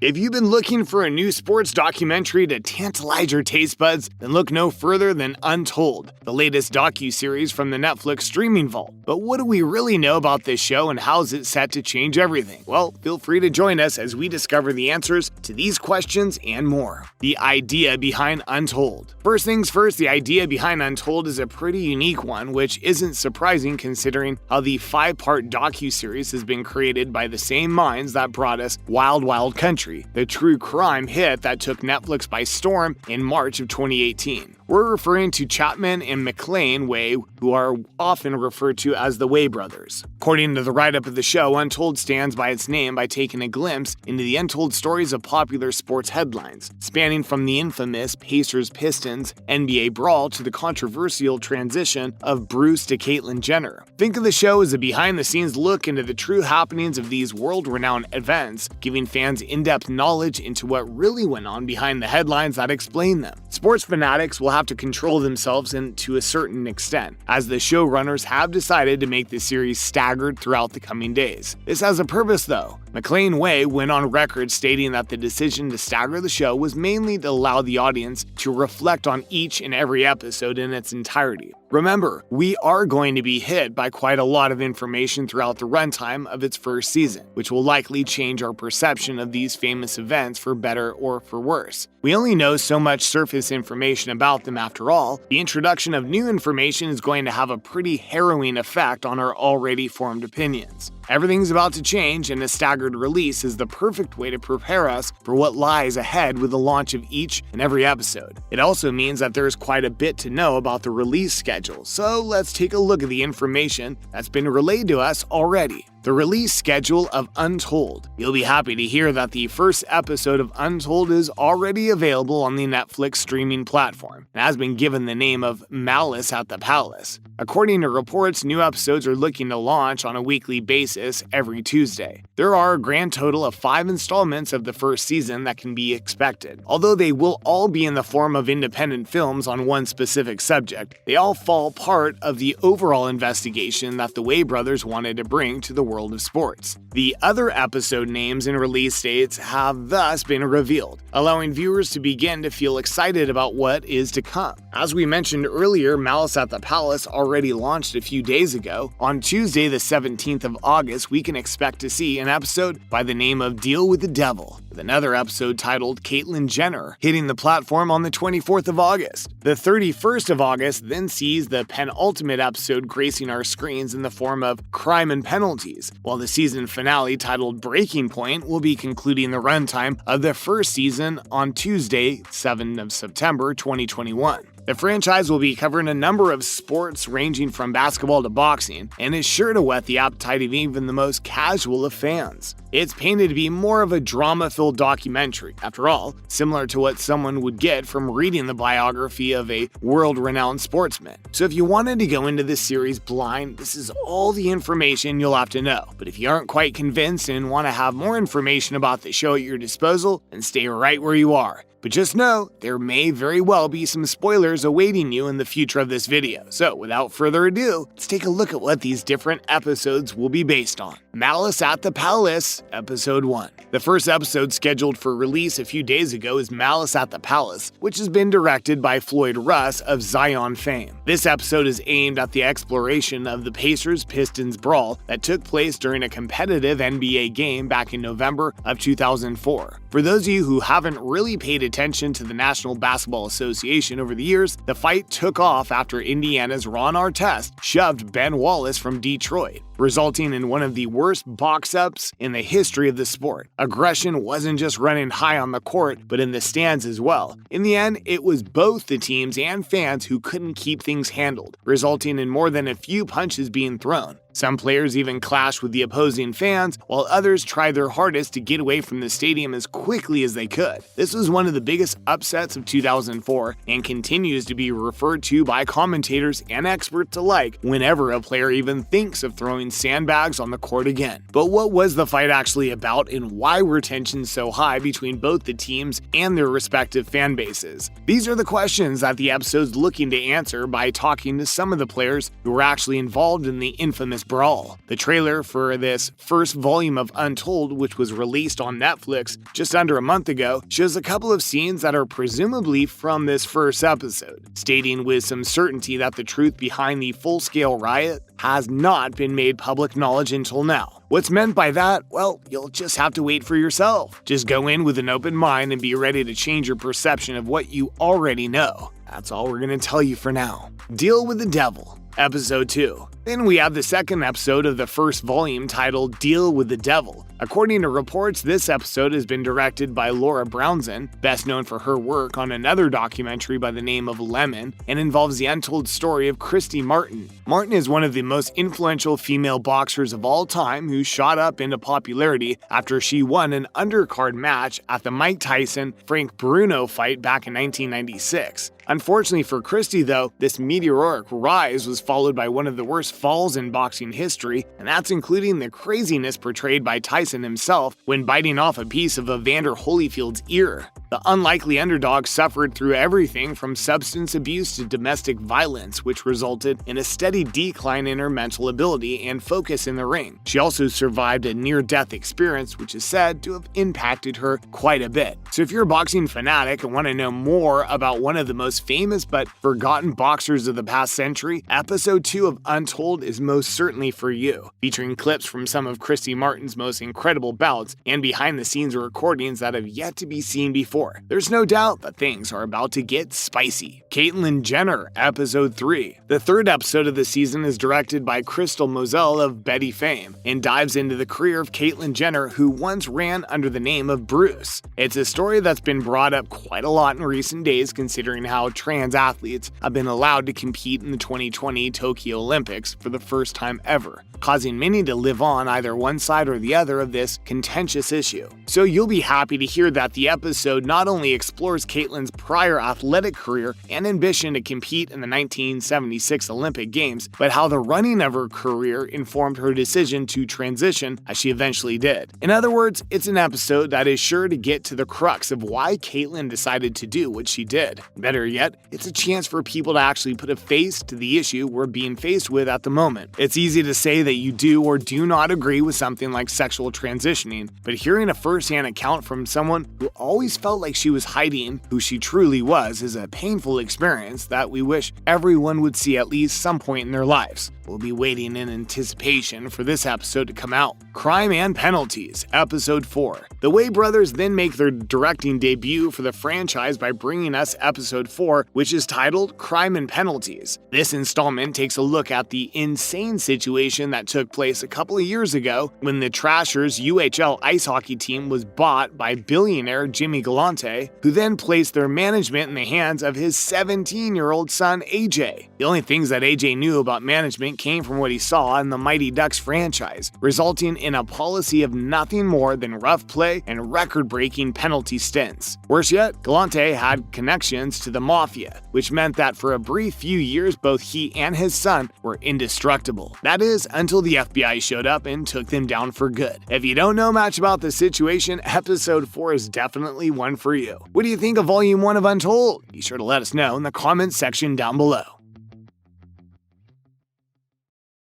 If you've been looking for a new sports documentary to tantalize your taste buds, then look no further than Untold, the latest docu-series from the Netflix streaming vault. But what do we really know about this show and how is it set to change everything? Well, feel free to join us as we discover the answers to these questions and more. The idea behind Untold. First things first, the idea behind Untold is a pretty unique one, which isn't surprising considering how the 5-part docu-series has been created by the same minds that brought us Wild Wild Country, the true crime hit that took Netflix by storm in March of 2018. We're referring to Chapman and Maclain Way, who are often referred to as the Way brothers. According to the write-up of the show, Untold stands by its name by taking a glimpse into the untold stories of popular sports headlines, spanning from the infamous Pacers-Pistons NBA brawl to the controversial transition of Bruce to Caitlyn Jenner. Think of the show as a behind-the-scenes look into the true happenings of these world-renowned events, giving fans in-depth knowledge into what really went on behind the headlines that explain them. Sports fanatics will have to control themselves to a certain extent, as the showrunners have decided to make the series staggered throughout the coming days. This has a purpose though. Maclain Way went on record stating that the decision to stagger the show was mainly to allow the audience to reflect on each and every episode in its entirety. Remember, we are going to be hit by quite a lot of information throughout the runtime of its first season, which will likely change our perception of these famous events for better or for worse. We only know so much surface information about them after all. The introduction of new information is going to have a pretty harrowing effect on our already formed opinions. Everything's about to change, and a staggered release is the perfect way to prepare us for what lies ahead with the launch of each and every episode. It also means that there's quite a bit to know about the release schedule, so let's take a look at the information that's been relayed to us already. The release schedule of Untold. You'll be happy to hear that the first episode of Untold is already available on the Netflix streaming platform and has been given the name of Malice at the Palace. According to reports, new episodes are looking to launch on a weekly basis every Tuesday. There are a grand total of 5 installments of the first season that can be expected. Although they will all be in the form of independent films on one specific subject, they all fall part of the overall investigation that the Way brothers wanted to bring to the world of sports. The other episode names and release dates have thus been revealed, allowing viewers to begin to feel excited about what is to come. As we mentioned earlier, Malice at the Palace already launched a few days ago. On Tuesday, the 17th of August, we can expect to see an episode by the name of Deal with the Devil, with another episode titled Caitlyn Jenner hitting the platform on the 24th of August. The 31st of August then sees the penultimate episode gracing our screens in the form of Crime and Penalties, while the season finale titled Breaking Point will be concluding the runtime of the first season on Tuesday, 7th of September 2021. The franchise will be covering a number of sports ranging from basketball to boxing, and is sure to whet the appetite of even the most casual of fans. It's painted to be more of a drama-filled documentary, after all, similar to what someone would get from reading the biography of a world-renowned sportsman. So if you wanted to go into this series blind, this is all the information you'll have to know. But if you aren't quite convinced and want to have more information about the show at your disposal, then stay right where you are. But just know, there may very well be some spoilers awaiting you in the future of this video. So without further ado, let's take a look at what these different episodes will be based on. Malice at the Palace, Episode 1. The first episode scheduled for release a few days ago is Malice at the Palace, which has been directed by Floyd Russ of Zion fame. This episode is aimed at the exploration of the Pacers-Pistons brawl that took place during a competitive NBA game back in November of 2004. For those of you who haven't really paid attention to the National Basketball Association over the years, the fight took off after Indiana's Artest shoved Ben Wallace from Detroit, resulting in one of the worst box-ups in the history of the sport. Aggression wasn't just running high on the court, but in the stands as well. In the end, it was both the teams and fans who couldn't keep things handled, resulting in more than a few punches being thrown. Some players even clashed with the opposing fans, while others tried their hardest to get away from the stadium as quickly as they could. This was one of the biggest upsets of 2004 and continues to be referred to by commentators and experts alike whenever a player even thinks of throwing throwing sandbags on the court again. But what was the fight actually about, and why were tensions so high between both the teams and their respective fan bases? These are the questions that the episode's looking to answer by talking to some of the players who were actually involved in the infamous brawl. The trailer for this first volume of Untold, which was released on Netflix just under a month ago, shows a couple of scenes that are presumably from this first episode, stating with some certainty that the truth behind the full-scale riot has not been made public knowledge until now. What's meant by that? Well, you'll just have to wait for yourself. Just go in with an open mind and be ready to change your perception of what you already know. That's all we're going to tell you for now. Deal with the Devil, Episode 2. Then we have the second episode of the first volume titled Deal with the Devil. According to reports, this episode has been directed by Laura Brownson, best known for her work on another documentary by the name of Lemon, and involves the untold story of Christy Martin. Martin is one of the most influential female boxers of all time who shot up into popularity after she won an undercard match at the Mike Tyson-Frank Bruno fight back in 1996. Unfortunately for Christy, though, this meteoric rise was followed by one of the worst falls in boxing history, and that's including the craziness portrayed by Tyson himself when biting off a piece of Evander Holyfield's ear. The unlikely underdog suffered through everything from substance abuse to domestic violence, which resulted in a steady decline in her mental ability and focus in the ring. She also survived a near-death experience, which is said to have impacted her quite a bit. So if you're a boxing fanatic and want to know more about one of the most famous but forgotten boxers of the past century, Episode 2 of Untold is most certainly for you, featuring clips from some of Christy Martin's most incredible bouts and behind-the-scenes recordings that have yet to be seen before. There's no doubt that things are about to get spicy. Caitlyn Jenner, Episode 3. The third episode of the season is directed by Crystal Moselle of Betty fame and dives into the career of Caitlyn Jenner, who once ran under the name of Bruce. It's a story that's been brought up quite a lot in recent days, considering how trans athletes have been allowed to compete in the 2020 Tokyo Olympics for the first time ever, causing many to live on either one side or the other of this contentious issue. So you'll be happy to hear that the episode not only explores Caitlyn's prior athletic career and ambition to compete in the 1976 Olympic Games, but how the running of her career informed her decision to transition as she eventually did. In other words, it's an episode that is sure to get to the crux of why Caitlyn decided to do what she did. Better yet, it's a chance for people to actually put a face to the issue we're being faced with at the moment. It's easy to say that you do or do not agree with something like sexual transitioning, but hearing a first-hand account from someone who always felt like she was hiding who she truly was is a painful experience that we wish everyone would see at least some point in their lives. We'll be waiting in anticipation for this episode to come out. Crime and Penalties, Episode 4. The Way brothers then make their directing debut for the franchise by bringing us Episode 4, which is titled Crime and Penalties. This installment takes a look at the insane situation that took place a couple of years ago when the Trashers UHL ice hockey team was bought by billionaire Jimmy Galante, who then placed their management in the hands of his 17-year-old son AJ. The only things that AJ knew about management came from what he saw in the Mighty Ducks franchise, resulting in a policy of nothing more than rough play and record-breaking penalty stints. Worse yet, Galante had connections to the Mafia, which meant that for a brief few years both he and his son were indestructible. That is, until the FBI showed up and took them down for good. If you don't know much about the situation, Episode 4 is definitely one for you. What do you think of Volume 1 of Untold? Be sure to let us know in the comments section down below.